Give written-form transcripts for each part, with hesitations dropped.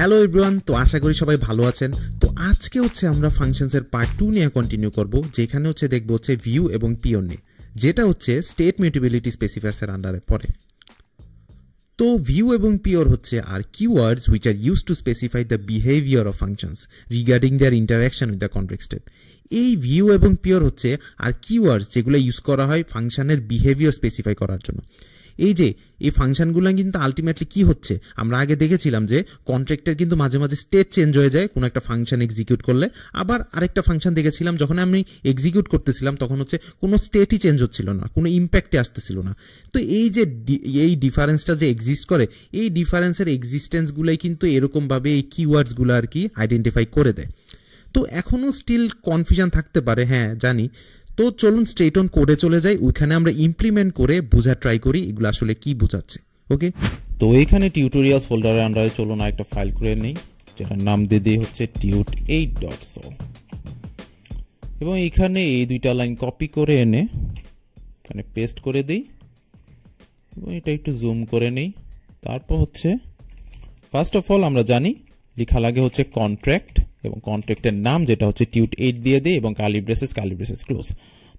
Hello everyone, তো আশা করি সবাই ভালো আছেন। তো আজকে হচ্ছে আমরা ফাংশনসের পার্ট 2 নিয়ে কন্টিনিউ করব, যেখানে হচ্ছে দেখব হচ্ছে ভিউ এবং পিওর নিয়ে, যেটা হচ্ছে স্টেট মিউটেবিলিটি স্পেসিফায়ার্সের আন্ডারে পড়ে। তো ভিউ এবং পিওর হচ্ছে আর keywords which are used to specify the behavior of functions regarding their interaction with the context state। এই ভিউ এবং পিওর হচ্ছে আর keywords যেগুলো ইউজ করা হয় ফাংশনের বিহেভিয়ার স্পেসিফাই করার জন্য। এই যে এই ফাংশনগুলো কিন্তু আলটিমেটলি কি হচ্ছে, আমরা আগে দেখেছিলাম যে কন্ট্রাক্টের কিন্তু মাঝে মাঝে স্টেট চেঞ্জ হয়ে যায় কোনো একটা ফাংশন এক্সিকিউট করলে। আবার আরেকটা ফাংশন দেখেছিলাম যখন আমি এক্সিকিউট করতেছিলাম তখন হচ্ছে কোনো স্টেটই চেঞ্জ হচ্ছিল না, কোনো ইম্প্যাক্টে আসতেছিল না। তো এই যে এই ডিফারেন্সটা যে এক্সিস্ট করে, এই ডিফারেন্সের এক্সিস্টেন্সগুলোই কিন্তু এরকমভাবে এই কিওয়ার্ডসগুলো আর কি আইডেন্টিফাই করে দেয়। তো এখনও স্টিল কনফিউশন থাকতে পারে, হ্যাঁ জানি। তো চলুন স্ট্রেট অন কোডে চলে যাই, ওইখানে আমরা ইমপ্লিমেন্ট করে বোঝার ট্রাই করি এগুলো আসলে কি বোঝাচ্ছে। ওকে, তো এখানে টিউটোরিয়ালস ফোল্ডারের আন্ডারে চলুন একটা ফাইল করে নেই, যেটার নাম দিয়ে দিই হচ্ছে tut8.so, এবং এখানে এই দুইটা লাইন কপি করে এনে এখানে পেস্ট করে দিই এবং এটা একটু জুম করে নেই। তারপর হচ্ছে ফার্স্ট অফ অল আমরা জানি লেখা লাগে হচ্ছে কন্ট্রাক্ট, এবং কন্ট্রাক্টের নাম যেটা হচ্ছে tut8 দিয়ে দিই এবং কার্লি ব্রেসেস ক্লোজ।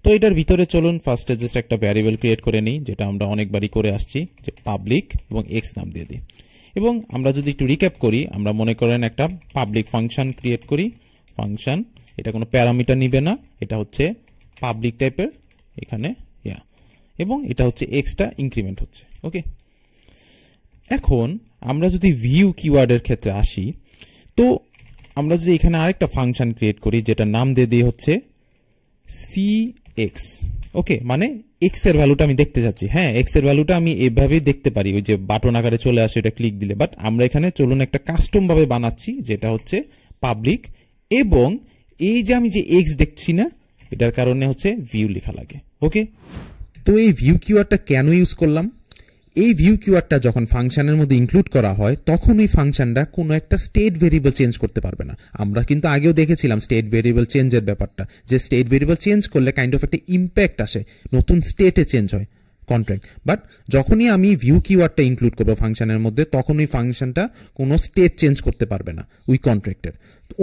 তো এটার ভিতরে চলুন ফার্স্টে জাস্ট একটা ভ্যারিয়েবল ক্রিয়েট করে নিই, যেটা আমরা অনেকবারই করে আসছি, যে পাবলিক এবং এক্স নাম দিয়ে দিই। এবং আমরা যদি একটু রিক্যাপ করি, আমরা মনে করেন একটা পাবলিক ফাংশন ক্রিয়েট করি। ফাংশন এটা কোনো প্যারামিটার নিবে না, এটা হচ্ছে পাবলিক টাইপের এখানে, এবং এটা হচ্ছে এক্সটা ইনক্রিমেন্ট হচ্ছে। ওকে, এখন আমরা যদি ভিউ কিওয়ার্ডের ক্ষেত্রে আসি, তো আমরা যদি এখানে আরেকটা ফাংশন ক্রিয়েট করি যেটা নাম দিয়ে দিই হচ্ছে cx। ওকে, মানে এক্স এর ভ্যালুটা আমি দেখতে চাচ্ছি। হ্যাঁ, এক্স এর ভ্যালুটা আমি এভাবেই দেখতে পারি, ওই যে বাটন আকারে চলে আসে এটা ক্লিক দিলে। বাট আমরা এখানে চলুন একটা কাস্টম ভাবে বানাচ্ছি, যেটা হচ্ছে পাবলিক, এবং এই যে আমি যে এক্স দেখছি না, এটার কারণে হচ্ছে ভিউ লেখা লাগে। ওকে, তো এই ভিউ কিওয়ার্ডটা কেন ইউজ করলাম? এই ভিউ কিওয়ার্ডটা যখন ফাংশনের মধ্যে ইনক্লুড করা হয় তখন ওই ফাংশনটা কোনো একটা স্টেট ভেরিয়েবল চেঞ্জ করতে পারবে না। আমরা কিন্তু আগেও দেখেছিলাম স্টেট ভেরিয়েবল চেঞ্জের ব্যাপারটা, যে স্টেট ভেরিয়েবল চেঞ্জ করলে কাইন্ড অফ একটা ইম্প্যাক্ট আসে, নতুন স্টেটে চেঞ্জ হয় কন্ট্রাক্ট। বাট যখনই আমি ভিউ কিওয়ার্ডটা ইনক্লুড করবো ফাংশনের মধ্যে, তখন ওই ফাংশনটা কোনো স্টেট চেঞ্জ করতে পারবে না ওই কন্ট্রাক্টের।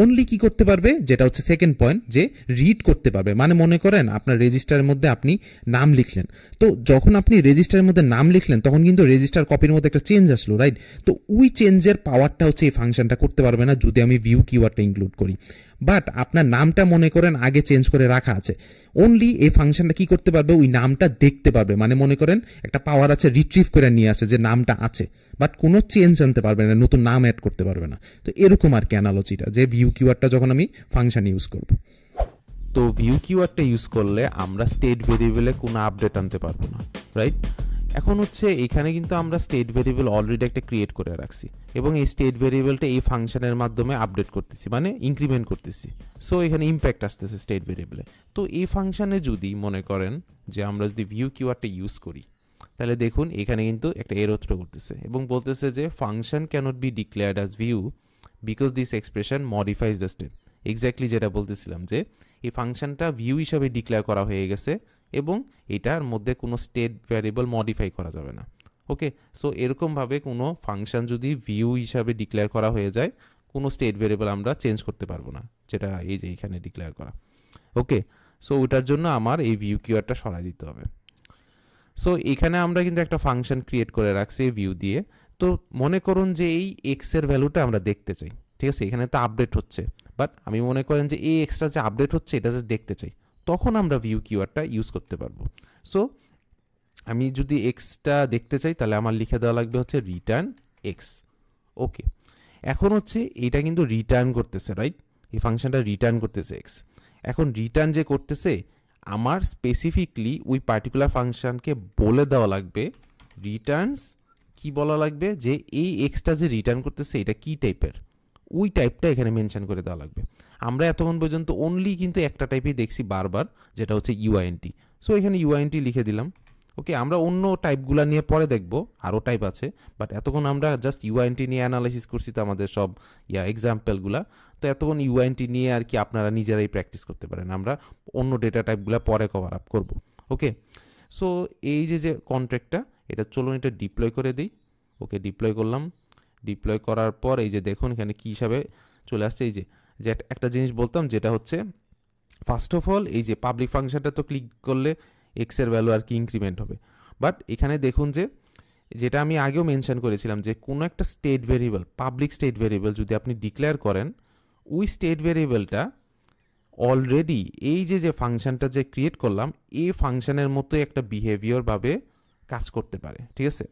অনলি কি করতে পারবে, যেটা হচ্ছে সেকেন্ড পয়েন্ট, যে রিড করতে পারবে। মানে মনে করেন আপনার রেজিস্টারের মধ্যে আপনি নাম লিখলেন, তো যখন আপনি রেজিস্টারের মধ্যে নাম লিখলেন তখন কিন্তু রেজিস্টার কপির মধ্যে একটা চেঞ্জ আসলো, রাইট? তো ওই চেঞ্জের পাওয়ারটা হচ্ছে এই ফাংশনটা করতে পারবে না যদি আমি ভিউ কিওয়ার্ডটা ইনক্লুড করি। বাট আপনার নামটা মনে করেন আগে চেঞ্জ করে রাখা আছে, অনলি এই ফাংশনটা কি করতে পারবে, ওই নামটা দেখতে পারবে। মানে মনে করেন একটা পাওয়ার আছে রিট্রিভ করে নিয়ে আসে যে নামটা আছে, বাট কোনো চেঞ্জ আনতে পারবে না, নতুন নাম অ্যাড করতে পারবে না। তো এরকম আর কি অ্যানালজিটা, যে ভিউ কিওয়ার্ডটা যখন আমি ফাংশন ইউজ করব। তো ভিউ কিওয়ার্ডটা ইউজ করলে আমরা স্টেট ভেরিয়েবলে কোনো আপডেট আনতে পারবো না, রাইট? এখন হচ্ছে এখানে কিন্তু আমরা স্টেট ভেরিয়েবল অলরেডি একটা ক্রিয়েট করে রাখছি, এবং এই স্টেট ভেরিয়েবলটা এই ফাংশনের মাধ্যমে আপডেট করতেছি, মানে ইনক্রিমেন্ট করতেছি। সো এখানে ইম্প্যাক্ট আসতেছে স্টেট ভেরিয়েবলে। তো এই ফাংশনে যদি মনে করেন যে আমরা যদি ভিউ কিওয়ার্ডটা ইউজ করি, তাহলে দেখুন এখানে কিন্তু একটা এরর থ্রো করতেছে এবং বলতেছে যে function cannot be declared as view because this expression modifies the state. Exactly যেটা বলতেছিলাম, যে এই ফাংশনটা ভিউ হিসাবে ডিক্লেয়ার করা হয়ে গেছে এবং এটার মধ্যে কোনো স্টেট ভ্যারিয়েবল মডিফাই করা যাবে না। ওকে, সো এরকমভাবে কোনো ফাংশন যদি ভিউ হিসাবে ডিক্লেয়ার করা হয়ে যায়, কোনো স্টেট ভ্যারিয়েবল আমরা চেঞ্জ করতে পারবো না, যেটা এই যে এখানে ডিক্লেয়ার করা। ওকে, সো ওটার জন্য আমার এই ভিউ কিওয়ার্ডটা সরাই দিতে হবে। সো এখানে আমরা কিন্তু একটা ফাংশন ক্রিয়েট করে রাখছি ভিউ দিয়ে। তো মনে করুন যে এই এক্স এর ভ্যালুটা আমরা দেখতে চাই, ঠিক আছে? এখানে তো আপডেট হচ্ছে, বাট আমি মনে করেন যে এই এক্সটা যে আপডেট হচ্ছে এটা জাস্ট দেখতে চাই, তখন আমরা ভিউ কিওয়ার্ডটা ইউজ করতে পারবো। সো আমি যদি এক্সটা দেখতে চাই তাহলে আমার লিখে দেওয়া লাগবে হচ্ছে রিটার্ন এক্স। ওকে, এখন হচ্ছে এটা কিন্তু রিটার্ন করতেছে, রাইট? এই ফাংশনটা রিটার্ন করতেছে এক্স। এখন রিটার্ন যে করতেছে, আমার স্পেসিফিকলি ওই পার্টিকুলার ফাংশনকে বলে দেওয়া লাগবে রিটার্নস, কি বলা লাগবে, যে এই এক্সটা যে রিটার্ন করতেছে এটা কি টাইপের, ওই টাইপটা এখানে মেনশন করে দেওয়া লাগবে। আমরা এতক্ষণ পর্যন্ত অনলি কিন্তু একটা টাইপই দেখছি বারবার, যেটা হচ্ছে ইউআইএনটি। সো এখানে ইউআইএনটি লিখে দিলাম। ওকে, আমরা অন্য টাইপগুলো নিয়ে পরে দেখব, আরও টাইপ আছে, বাট এতক্ষণ আমরা জাস্ট ইউআইএনটি নিয়ে অ্যানালাইসিস করছি তো আমাদের সব এক্সাম্পলগুলা। তো এতক্ষণ ইউআইএনটি নিয়ে আর কি আপনারা নিজেরাই প্র্যাকটিস করতে পারেন, আমরা অন্য ডেটা টাইপগুলো পরে কভার আপ করবো। ওকে, সো এই যে কন্ট্রাক্টটা, এটা চলুন এটা ডিপ্লয় করে দিই। ওকে, ডিপ্লয় করলাম। ডিপ্লয় করার পর এই যে দেখুন এখানে কী হিসাবে চলে আসছে, এই যে একটা জিনিস বলতাম যেটা হচ্ছে ফার্স্ট অফ অল এই যে পাবলিক ফাংশনটা তো ক্লিক করলে এক্সের ভ্যালু আর কি ইনক্রিমেন্ট হবে, বাট এখানে দেখুন যে যেটা আমি আগেও মেনশন করেছিলাম যে কোনো একটা state variable, public state variable যদি আপনি ডিক্লেয়ার করেন, ওই স্টেট ভেরিয়েবলটা অলরেডি এই যে ফাংশনটা যে ক্রিয়েট করলাম এই ফাংশনের মতো একটা বিহেভিয়ার ভাবে কাজ করতে পারে, ঠিক আছে।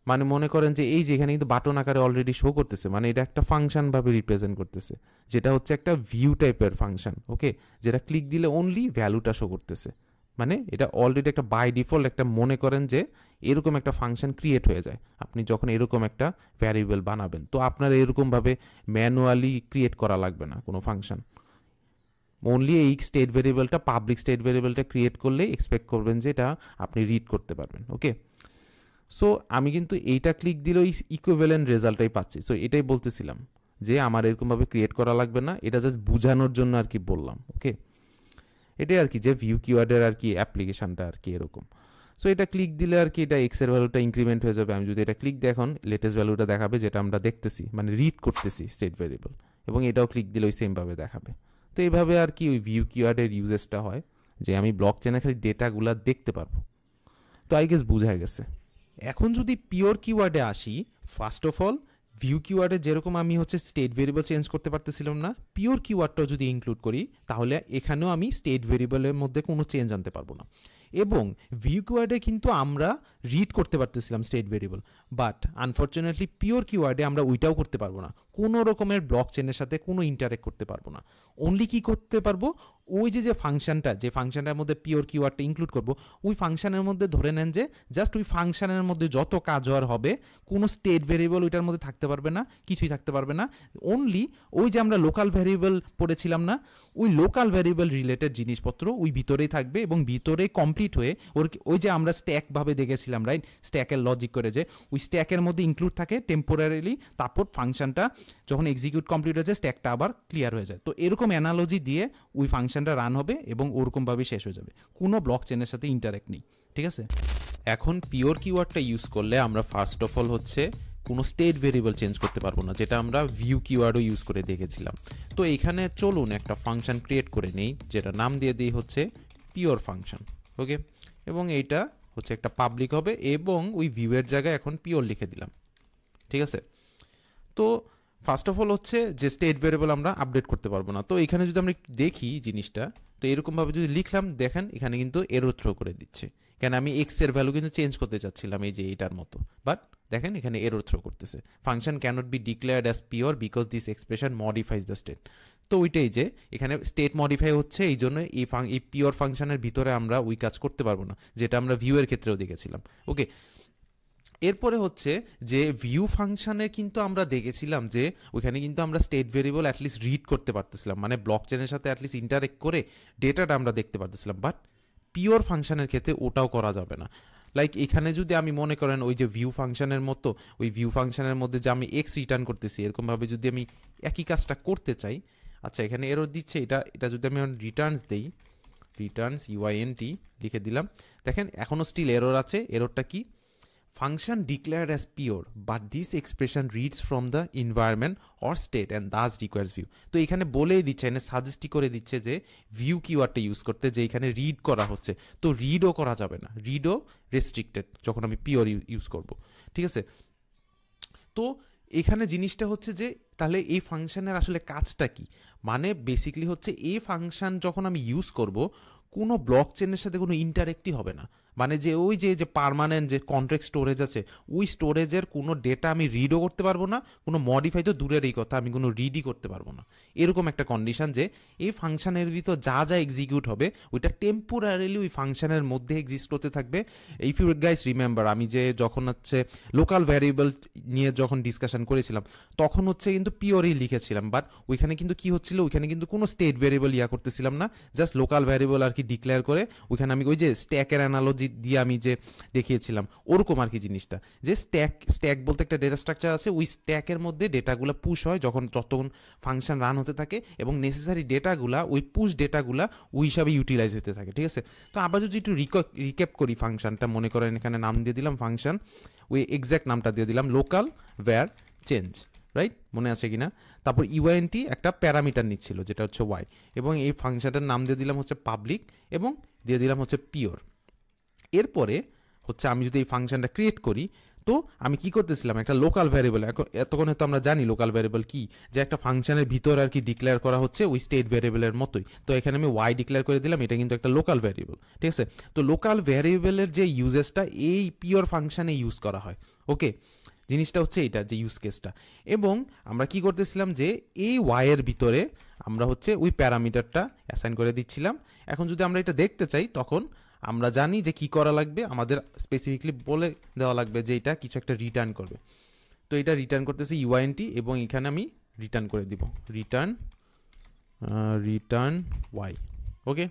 মানে মনে করেন যে এই যে এখানে কিন্তু বাটন আকারে অলরেডি শো করতেছে, মানে এটা একটা ফাংশন ভাবে রিপ্রেজেন্ট করতেছে, যেটা হচ্ছে একটা ভিউ টাইপের ফাংশন, ওকে, যেটা ক্লিক দিলে অনলি ভ্যালুটা শো করতেছে। মানে এটা অলরেডি একটা বাই ডিফল্ট একটা মনে করেন যে এরকম একটা ফাংশন ক্রিয়েট হয়ে যায় আপনি যখন এরকম একটা ভ্যারিয়েবল বানাবেন। তো আপনার এরকমভাবে ম্যানুয়ালি ক্রিয়েট করা লাগবে না কোনো ফাংশন, অনলি এই স্টেট ভেরিয়েবলটা, পাবলিক স্টেট ভেরিয়েবলটা ক্রিয়েট করলে এক্সপেক্ট করবেন যে এটা আপনি রিড করতে পারবেন, ওকে। সো আমি কিন্তু এইটা ক্লিক দিলেও ইকুইভ্যালেন্ট রেজাল্টটাই পাচ্ছি। সো এটাই বলতেছিলাম যে আমার এরকমভাবে ক্রিয়েট করা লাগবে না, এটা জাস্ট বোঝানোর জন্য আর কি বললাম, ওকে। এটাই আর কি যে ভিউ কিওয়ার্ডের আর কি অ্যাপ্লিকেশনটা আর কি এরকম। সো এটা ক্লিক দিলে আর কি এটা এক্সের ভ্যালুটা ইনক্রিমেন্ট হয়ে যাবে। আমি যদি এটা ক্লিক দিই এখন লেটেস্ট ভ্যালুটা দেখাবে যেটা আমরা দেখতেছি, মানে রিড করতেছি স্টেট ভেরিয়েবল, এবং এটাও ক্লিক দিলে ওই সেমভাবে দেখাবে। তো এইভাবে আর কি ওই ভিউ কিওয়ার্ডের ইউজেসটা হয় যে আমি ব্লক চেনে খালি ডেটাগুলো দেখতে পারবো। তো আই গেস বুঝা গেছে। এখন যদি পিওর কিওয়ার্ডে আসি, ফার্স্ট অফ অল ভিউ কিওয়ার্ডে যেরকম আমি হচ্ছে স্টেট ভেরিয়েবল চেঞ্জ করতে পারতেছিলাম না, পিওর কিওয়ার্ডটাও যদি ইনক্লুড করি তাহলে এখানেও আমি স্টেট ভেরিয়েবলের মধ্যে কোনো চেঞ্জ আনতে পারবো না। এবং ভিউ কিওয়ার্ডে কিন্তু আমরা রিড করতে পারতেছিলাম state variable, but unfortunately pure কিওয়ার্ডে আমরা ওইটাও করতে পারবো না, কোনো রকমের ব্লক চেনের সাথে কোনো ইন্টারেক্ট করতে পারবো না। অনলি কি করতে পারবো, ওই যে ফাংশনটা, যে ফাংশনটার মধ্যে পিওর কিওয়ার্ডটা ইনক্লুড করবো, ওই ফাংশনের মধ্যে ধরে নেন যে জাস্ট ওই ফাংশনের মধ্যে যত কাজ হওয়ার হবে কোনো স্টেট ভেরিয়েবল ওইটার মধ্যে থাকতে পারবে না, কিছুই থাকতে পারবে না। অনলি ওই যে আমরা লোকাল ভ্যারিয়েবল পড়েছিলাম না, ওই লোকাল ভ্যারিয়েবল রিলেটেড জিনিসপত্র ওই ভিতরেই থাকবে, এবং ভিতরে কমপ্লিট হয়ে ওই যে আমরা স্ট্যাকভাবে দেখেছিলাম, রাইট, স্ট্যাকের লজিক করে যে ওই স্ট্যাকের মধ্যে ইনক্লুড থাকে টেম্পোরারিলি, তারপর ফাংশনটা যখন এক্সিকিউট কমপ্লিট হয়ে যায় স্ট্যাকটা আবার ক্লিয়ার হয়ে যায়। তো এরকম অ্যানালজি দিয়ে ওই ফাংশনটা রান হবে এবং ওরকমভাবে শেষ হয়ে যাবে, কোনো ব্লক চেনের সাথে ইন্টারেক্ট নেই, ঠিক আছে। এখন পিওর কিওয়ার্ডটা ইউজ করলে আমরা ফার্স্ট অফ অল হচ্ছে কোনো স্টেট ভেরিয়েবল চেঞ্জ করতে পারবো না, যেটা আমরা ভিউ কিওয়ার্ডও ইউজ করে দেখেছিলাম। তো এখানে চলুন একটা ফাংশন ক্রিয়েট করে নেই, যেটা নাম দিয়ে দিই হচ্ছে পিওর ফাংশন, ওকে। এবং এইটা হচ্ছে একটা পাবলিক হবে, এবং ওই ভিউয়ের জায়গায় এখন পিওর লিখে দিলাম, ঠিক আছে। তো ফার্স্ট অফ অল হচ্ছে যে স্টেট ভেরিয়েবল আমরা আপডেট করতে পারবো না। তো এখানে যদি আমরা একটু দেখি জিনিসটা, তো এরকমভাবে যদি লিখলাম দেখেন এখানে কিন্তু এরর থ্রো করে দিচ্ছে, কেন আমি এক্স এর ভ্যালু কিন্তু চেঞ্জ করতে চাচ্ছিলাম এই যে এইটার মতো, বাট দেখেন এখানে এরর থ্রো করতেছে, function cannot be declared as pure because this expression modifies the state. তো ওইটাই যে এখানে স্টেট মডিফাই হচ্ছে, এই জন্য এই পিওর ফাংশনের ভিতরে আমরা ওই কাজ করতে পারবো না, যেটা আমরা ভিউয়ের ক্ষেত্রেও দেখেছিলাম, ওকে। এরপরে হচ্ছে যে ভিউ ফাংশনে কিন্তু আমরা দেখেছিলাম যে ওইখানে কিন্তু আমরা স্টেট ভেরিয়েবল অ্যাটলিস্ট রিড করতে পারতেছিলাম, মানে ব্লক চেনের সাথে অ্যাটলিস্ট ইন্টারেক্ট করে ডেটাটা আমরা দেখতে পারতেছিলাম, বাট পিওর ফাংশনের ক্ষেত্রে ওটাও করা যাবে না। লাইক এখানে যদি আমি মনে করেন ওই যে ভিউ ফাংশনের মতো, ওই ভিউ ফাংশনের মধ্যে যে আমি এক্স রিটার্ন করতেছি, এরকমভাবে যদি আমি একই কাজটা করতে চাই, আচ্ছা এখানে এরর দিচ্ছে, এটা যদি আমি রিটার্নস দেই, রিটার্নস UINT লিখে দিলাম, দেখেন এখনও স্টিল এরর আছে। এররটা কি, function declared as pure but this expression reads from the environment or state and thus requires view। তো এখানে বলেই দিচ্ছে, এখানে সাজেস্টই করে দিচ্ছে যে ভিউ কিওয়ার্ডটা ইউজ করতে, যে এখানে রিড করা হচ্ছে, তো রিডও করা যাবে না, রিডও রেস্ট্রিক্টেড যখন আমি পিওর ইউজ করব, ঠিক আছে। তো এখানে জিনিসটা হচ্ছে যে তাহলে এই ফাংশনের আসলে কাজটা কি, মানে বেসিক্যালি হচ্ছে এই ফাংশন যখন আমি ইউজ করব কোনো ব্লক চেনের সাথে কোনো ইন্টারেক্টই হবে না, মানে যে ওই যে পার্মানেন্ট যে কন্ট্রাক্ট স্টোরেজ আছে ওই স্টোরেজের কোনো ডেটা আমি রিডও করতে পারবো না, কোনো মডিফাই তো দূরের এই কথা, আমি কোনো রিডই করতে পারবো না, এরকম একটা কন্ডিশন যে এই ফাংশনের ভিতর যা যা এক্সিকিউট হবে ওইটা টেম্পোরারিলি ওই ফাংশনের মধ্যে এক্সিস্ট করতে থাকবে। ইফ ইউ গাইস রিমেম্বার, আমি যে যখন হচ্ছে লোকাল ভ্যারিয়েবল নিয়ে যখন ডিসকাশন করেছিলাম তখন হচ্ছে কিন্তু পিওরই লিখেছিলাম, বাট ওইখানে কিন্তু কি হচ্ছিল, ওইখানে কিন্তু কোনো স্টেট ভ্যারিয়েবল করতেছিলাম না, জাস্ট লোকাল ভ্যারিয়েবল আর কি ডিক্লেয়ার করে ওইখানে আমি ওই যে স্ট্যাকের অ্যানালজি দিয়ে আমি যে দেখিয়েছিলাম ওরকম আর কি জিনিসটা, যে স্ট্যাক বলতে একটা ডেটা স্ট্রাকচার আছে, ওই স্ট্যাকের মধ্যে ডেটাগুলো পুশ হয় যতক্ষণ ফাংশন রান হতে থাকে, এবং নেসেসারি ডেটাগুলা ওই পুশ ডেটাগুলা ওই হিসাবে ইউটিলাইজ হতে থাকে, ঠিক আছে। তো আবার যদি একটু রিক্যাপ করি ফাংশনটা, মনে করেন এখানে নাম দিয়ে দিলাম ফাংশন, ওই এক্স্যাক্ট নামটা দিয়ে দিলাম লোকাল ভ্যার চেঞ্জ, রাইট? মনে আছে কিনা? তারপর ইউআইএনটি একটা প্যারামিটার নিচ্ছিল যেটা হচ্ছে ওয়াই, এবং এই ফাংশনটার নাম দিয়ে দিলাম হচ্ছে পাবলিক এবং দিয়ে দিলাম হচ্ছে পিওর। এরপরে হচ্ছে আমি যদি এই ফাংশনটা ক্রিয়েট করি, তো আমি কি করতেছিলাম, একটা লোকাল ভ্যারিয়েবল, এতক্ষণ হয়তো আমরা জানি লোকাল ভ্যারিয়েবল কি, যে একটা ফাংশনের ভিতর আর কি ডিক্লেয়ার করা হচ্ছে ওই স্টেট ভ্যারিয়েবলের মতোই। তো এখানে আমি ওয়াই ডিক্লেয়ার করে দিলাম, এটা কিন্তু একটা লোকাল ভ্যারিয়েবল, ঠিক আছে? তো লোকাল ভ্যারিয়েবলের যে ইউজেসটা এই পিওর ফাংশনে ইউজ করা হয়, ওকে? জিনিসটা হচ্ছে এইটা যে ইউজ কেসটা। এবং আমরা কি করতেছিলাম যে এই ওয়াই এর ভিতরে আমরা হচ্ছে ওই প্যারামিটারটা অ্যাসাইন করে দিচ্ছিলাম। এখন যদি আমরা এটা দেখতে চাই তখন আমরা জানি যে কি করা লাগবে, আমাদের স্পেসিফিকলি বলে দেওয়া লাগবে যে এটা কিছু একটা রিটার্ন করবে। তো এটা রিটার্ন করতেছে ইউআইএনটি, এবং এখানে আমি রিটার্ন করে দিব রিটার্ন ওয়াই, ওকে?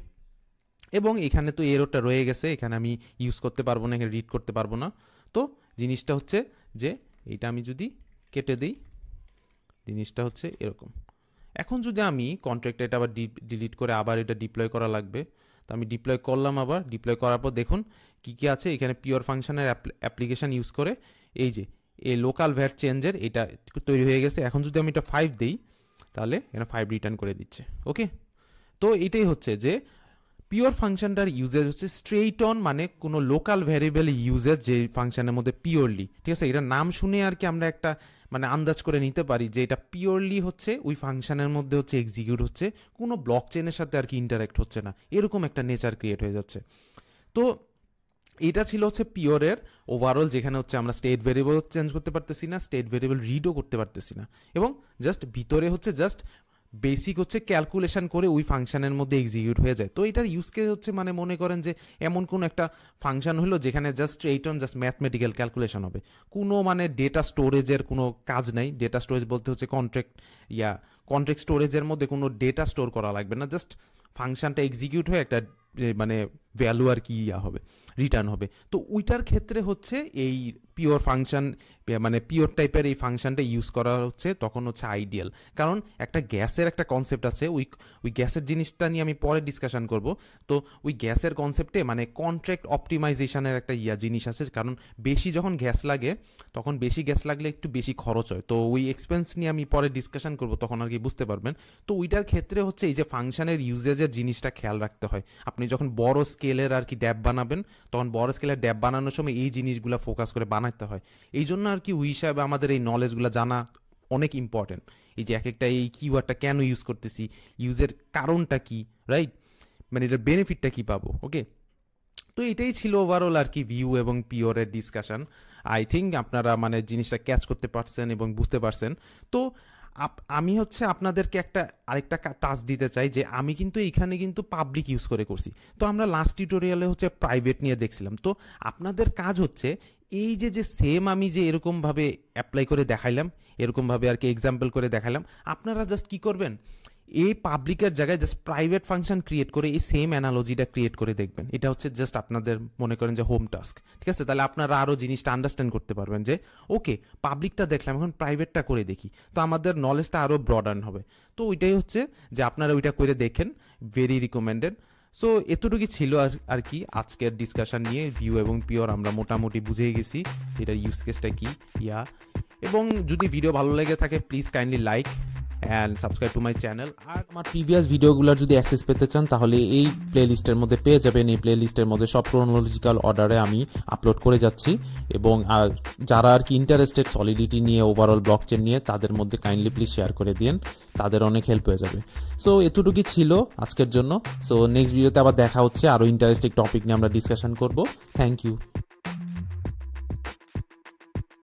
এবং এখানে তো এররটা রয়ে গেছে, এখানে আমি ইউজ করতে পারবো না, এখানে রিড করতে পারবো না। তো জিনিসটা হচ্ছে যে এটা আমি যদি কেটে দিই, জিনিসটা হচ্ছে এরকম। এখন যদি আমি কন্ট্রাক্টটা এটা আবার ডিলিট করে আবার এটা ডিপ্লয় করা লাগবে, তো আমি ডিপ্লয় করলাম, আবার ডিপ্লয় করার পর দেখুন কি কি আছে এখানে। পিওর ফাংশনের অ্যাপ্লিকেশন ইউজ করে এই যে এই লোকাল ভ্যার চেঞ্জের এটা তৈরি হয়ে গেছে। এখন যদি আমি এটা 5 দিই তাহলে এখানে 5 রিটার্ন করে দিচ্ছে, ওকে? তো এটাই হচ্ছে যে পিওর ফাংশনটার ইউজেজ হচ্ছে স্ট্রেইট অন, মানে কোনো লোকাল ভ্যারিয়েবল ইউজেজ যে ফাংশনের মধ্যে পিওরলি, ঠিক আছে? এটা নাম শুনে আর কি আমরা একটা মানে আন্দাজ করে নিতে পারি যে এটা পিওরলি হচ্ছে ওই ফাংশনের মধ্যে হচ্ছে এক্সিকিউট হচ্ছে, কোনো ব্লক চেনের সাথে আর কি ইন্টারাক্ট হচ্ছে না, এরকম একটা নেচার ক্রিয়েট হয়ে যাচ্ছে। তো এটা ছিল হচ্ছে পিওরের ওভারঅল, যেখানে হচ্ছে আমরা স্টেট ভেরিয়েবল চেঞ্জ করতে পারতেছি না, স্টেট ভেরিয়েবল রিডও করতে পারতেছি না, এবং জাস্ট ভিতরে হচ্ছে জাস্ট বেসিক হচ্ছে ক্যালকুলেশন করে ওই ফাংশনের মধ্যে এক্সিকিউট হয়ে যায়। তো এটার ইউজ কেস হচ্ছে মানে মনে করেন যে এমন কোন একটা ফাংশন হলো যেখানে জাস্ট জাস্ট ম্যাথমেটিক্যাল ক্যালকুলেশন হবে, কোনো মানে ডেটা স্টোরেজের কোনো কাজ নাই। ডেটা স্টোরেজ বলতে হচ্ছে কন্ট্রাক্ট স্টোরেজের মধ্যে কোনো ডেটা স্টোর করা লাগবে না, জাস্ট ফাংশনটা এক্সিকিউট হয়ে একটা মানে ভ্যালু আর কি হবে, রিটার্ন হবে। তো ওইটার ক্ষেত্রে হচ্ছে এই পিওর ফাংশন মানে পিওর টাইপের এই ফাংশনটা ইউজ করা হচ্ছে তখন হচ্ছে আইডিয়াল। কারণ একটা গ্যাসের একটা কনসেপ্ট আছে, ওই গ্যাসের জিনিসটা নিয়ে আমি পরে ডিসকাশন করব। তো ওই গ্যাসের কনসেপ্টে মানে কন্ট্রাক্ট অপটিমাইজেশনের একটা জিনিস আছে, কারণ বেশি যখন গ্যাস লাগে তখন বেশি গ্যাস লাগলে একটু বেশি খরচ হয়। তো ওই এক্সপেন্স নিয়ে আমি পরে ডিসকাশন করব, তখন আর কি বুঝতে পারবেন। তো ওইটার ক্ষেত্রে হচ্ছে এই যে ফাংশনের ইউজেজের জিনিসটা খেয়াল রাখতে হয়। আপনি যখন বড় স্কেলের আর কি ড্যাব বানাবেন তখন বড় স্কেলের ড্যাব বানানোর সময় এই জিনিসগুলো ফোকাস করে বানাতে হয়। এই জন্য আর কি ওই হিসাবে আমাদের এই নলেজগুলো জানা অনেক ইম্পর্টেন্ট। এই যে এক একটা এই কিওয়ার্ডটা কেন ইউজ করতেছি, ইউজের কারণটা কি, রাইট? মানে এটার বেনিফিটটা কি পাবো, ওকে? তো এটাই ছিল ওভারঅল আর কি ভিউ এবং পিওরের ডিসকাশন। আই থিঙ্ক আপনারা মানে জিনিসটা ক্যাচ করতে পারছেন এবং বুঝতে পারছেন। তো আমি হচ্ছে আপনাদেরকে আরেকটা টাস্ক দিতে চাই, যে আমি কিন্তু এখানে কিন্তু পাবলিক ইউজ করে করছি। তো আমরা লাস্ট টিউটোরিয়ালে হচ্ছে প্রাইভেট নিয়ে দেখছিলাম। তো আপনাদের কাজ হচ্ছে এই যে সেম আমি যে এরকম ভাবে অ্যাপ্লাই করে দেখাইলাম, এরকম ভাবে আর কি এক্সাম্পল করে দেখাইলাম, আপনারা জাস্ট কি করবেন, এই পাবলিকের জায়গায় জাস্ট প্রাইভেট ফাংশন ক্রিয়েট করে এই সেম অ্যানালজিটা ক্রিয়েট করে দেখবেন। এটা হচ্ছে জাস্ট আপনাদের মনে করেন যে হোম টাস্ক, ঠিক আছে? তাহলে আপনারা আরো জিনিসটা আন্ডারস্ট্যান্ড করতে পারবেন যে ওকে পাবলিকটা দেখলাম, এখন প্রাইভেটটা করে দেখি, তো আমাদের নলেজটা আরো ব্রডান হবে। তো ওইটাই হচ্ছে যে আপনারা ওইটা করে দেখেন, ভেরি রিকমেন্ডেড। সো এতটুকু ছিল আর কি আজকের ডিসকাশন নিয়ে ভিউ এবং পিওর আমরা মোটামুটি বুঝে গেছি এটার ইউজ কেসটা কি এবং যদি ভিডিও ভালো লেগে থাকে please kindly like and subscribe to my channel. আর আমার প্রিভিয়াস ভিডিওগুলোর যদি অ্যাক্সেস পেতে চান তাহলে এই প্লে লিস্টের মধ্যে পেয়ে যাবেন। এই প্লে লিস্টের মধ্যে সব ক্রোনোলজিক্যাল অর্ডারে আমি আপলোড করে যাচ্ছি, এবং যারা আর কি ইন্টারেস্টেড সলিডিটি নিয়ে ওভারঅল ব্লকচেন নিয়ে তাদের মধ্যে কাইন্ডলি প্লিজ শেয়ার করে দিন, তাদের অনেক হেল্প হয়ে যাবে। সো এতটুকুই ছিল আজকের জন্য। সো নেক্সট ভিডিওতে আবার দেখা হচ্ছে, আরও ইন্টারেস্টিং টপিক নিয়ে আমরা ডিসকাশন করব। Thank you.